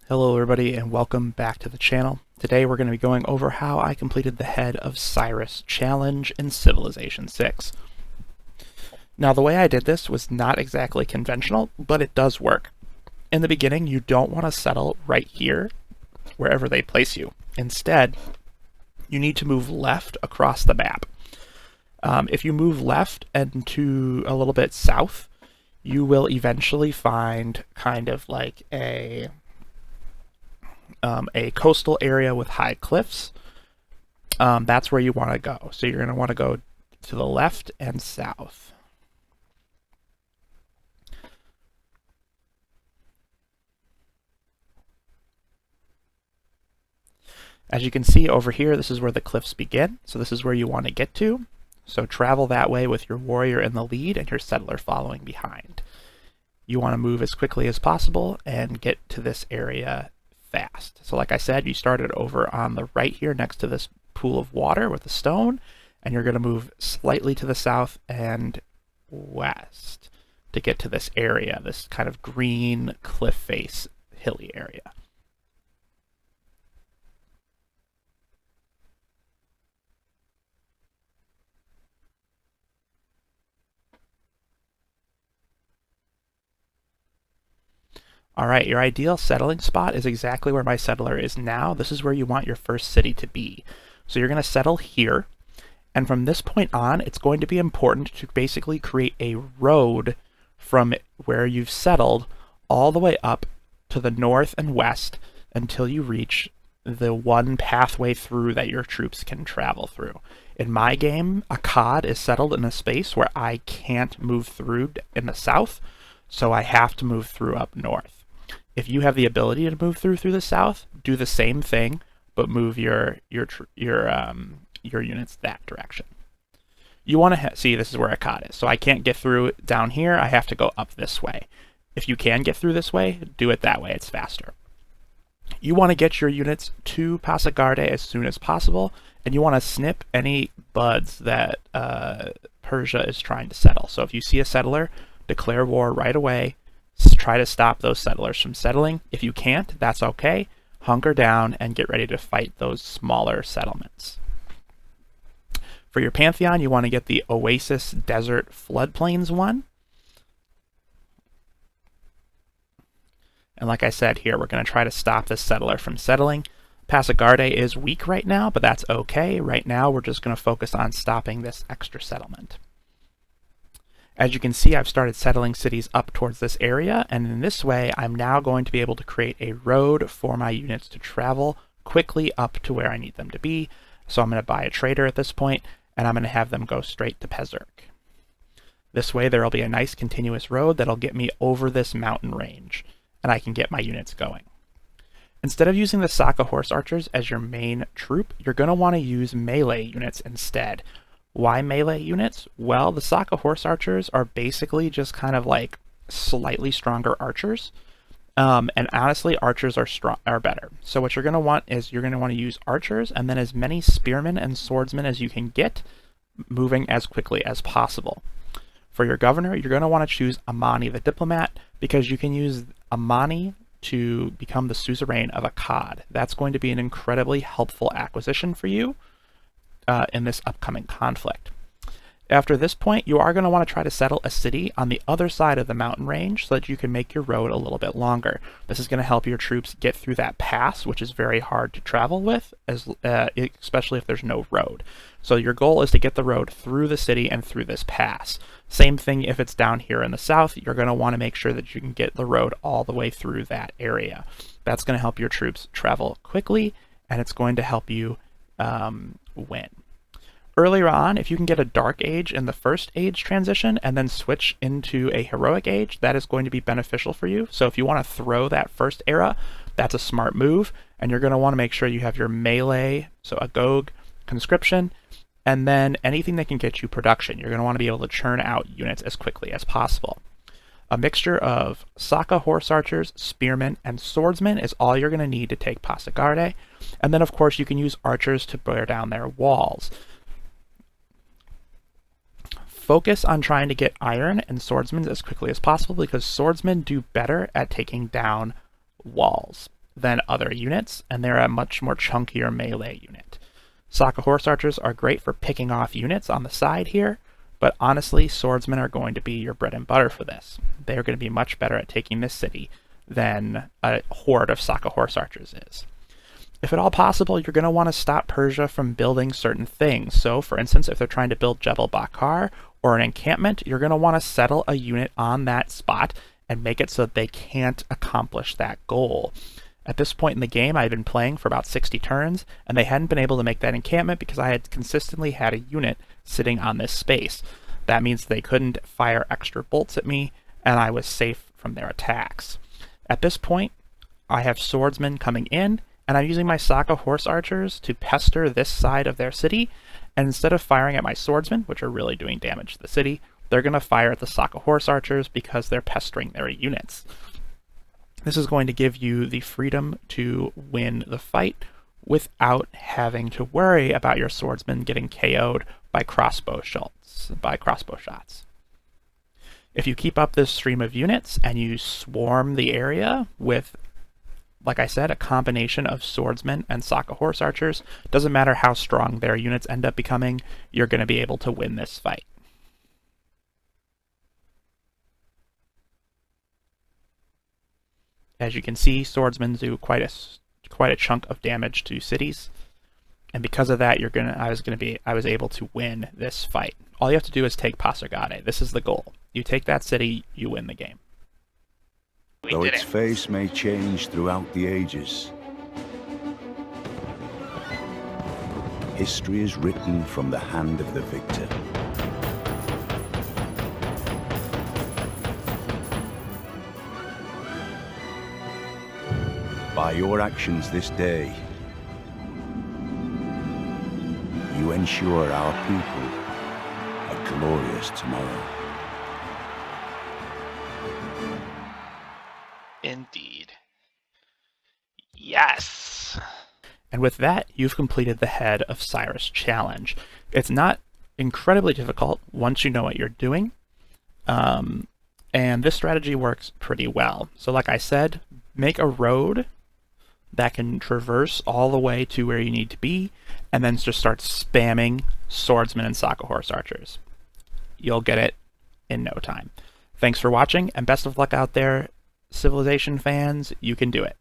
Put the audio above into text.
Hello everybody and welcome back to the channel. Today we're going to be going over how I completed the Head of Cyrus challenge in Civilization 6. Now the way I did this was not exactly conventional, but it does work. In the beginning you don't want to settle right here, wherever they place you. Instead, you need to move left across the map. If you move left and to a little bit south, you will eventually find kind of like a coastal area with high cliffs. That's where you want to go. So you're going to want to go to the left and south. As you can see over here, this is where the cliffs begin. So this is where you want to get to. So travel that way with your warrior in the lead and your settler following behind. You want to move as quickly as possible and get to this area fast. So like I said, you started over on the right here next to this pool of water with the stone, and you're going to move slightly to the south and west to get to this area, this kind of green cliff face hilly area. Alright, your ideal settling spot is exactly where my settler is now. This is where you want your first city to be. So you're going to settle here, and from this point on, it's going to be important to basically create a road from where you've settled all the way up to the north and west until you reach the one pathway through that your troops can travel through. In my game, Akkad is settled in a space where I can't move through in the south, so I have to move through up north. If you have the ability to move through the south, do the same thing, but move your units that direction. You want to see this is where Akkad is, so I can't get through down here. I have to go up this way. If you can get through this way, do it that way. It's faster. You want to get your units to Passagarde as soon as possible, and you want to snip any buds that Persia is trying to settle. So if you see a settler, declare war right away. Try to stop those settlers from settling. If you can't, that's okay. Hunker down and get ready to fight those smaller settlements. For your Pantheon, you want to get the Oasis Desert Floodplains one. And like I said here, we're going to try to stop this settler from settling. Passagarde is weak right now, but that's okay. Right now, we're just going to focus on stopping this extra settlement. As you can see, I've started settling cities up towards this area, and in this way, I'm now going to be able to create a road for my units to travel quickly up to where I need them to be. So I'm going to buy a trader at this point, and I'm going to have them go straight to Pezerk. This way, there will be a nice continuous road that'll get me over this mountain range, and I can get my units going. Instead of using the Saka horse archers as your main troop, you're going to want to use melee units instead. Why melee units? Well, the Saka horse archers are basically just kind of like slightly stronger archers. And honestly, archers are better. So what you're going to want is you're going to want to use archers and then as many spearmen and swordsmen as you can get, moving as quickly as possible. For your governor, you're going to want to choose Amani the diplomat, because you can use Amani to become the suzerain of Akkad. That's going to be an incredibly helpful acquisition for you in this upcoming conflict. After this point, you are going to want to try to settle a city on the other side of the mountain range so that you can make your road a little bit longer. This is going to help your troops get through that pass, which is very hard to travel with, especially if there's no road. So your goal is to get the road through the city and through this pass. Same thing if it's down here in the south, you're going to want to make sure that you can get the road all the way through that area. That's going to help your troops travel quickly, and it's going to help you win. Earlier on, if you can get a Dark Age in the first age transition and then switch into a Heroic Age, that is going to be beneficial for you. So if you want to throw that first era, that's a smart move, and you're going to want to make sure you have your melee, so Agog, conscription, and then anything that can get you production. You're going to want to be able to churn out units as quickly as possible. A mixture of Saka horse archers, spearmen, and swordsmen is all you're going to need to take Passagarde. And then, of course, you can use archers to bear down their walls. Focus on trying to get iron and swordsmen as quickly as possible, because swordsmen do better at taking down walls. than other units, and they're a much more chunkier melee unit. Saka horse archers are great for picking off units on the side here, but honestly, swordsmen are going to be your bread and butter for this. They're going to be much better at taking this city than a horde of Saka horse archers is. If at all possible, you're going to want to stop Persia from building certain things. So, for instance, if they're trying to build Jebel Bakar or an encampment, you're going to want to settle a unit on that spot and make it so that they can't accomplish that goal. At this point in the game, I had been playing for about 60 turns, and they hadn't been able to make that encampment because I had consistently had a unit sitting on this space. That means they couldn't fire extra bolts at me, and I was safe from their attacks. At this point, I have swordsmen coming in, and I'm using my Saka horse archers to pester this side of their city, and instead of firing at my swordsmen, which are really doing damage to the city, they're going to fire at the Saka horse archers because they're pestering their units. This is going to give you the freedom to win the fight without having to worry about your swordsmen getting KO'd by crossbow shots. If you keep up this stream of units and you swarm the area with, like I said, a combination of swordsmen and Saka horse archers, doesn't matter how strong their units end up becoming, you're going to be able to win this fight. As you can see, swordsmen do quite a chunk of damage to cities, and because of that, I was able to win this fight. All you have to do is take Pasargadae. This is the goal. You take that city, you win the game. Though its face may change throughout the ages, history is written from the hand of the victor. By your actions this day, you ensure our people a glorious tomorrow. Indeed. Yes! And with that, you've completed the Head of Cyrus challenge. It's not incredibly difficult once you know what you're doing, and this strategy works pretty well. So like I said, make a road that can traverse all the way to where you need to be, and then just start spamming swordsmen and Saka horse archers. You'll get it in no time. Thanks for watching, and best of luck out there, Civilization fans. You can do it.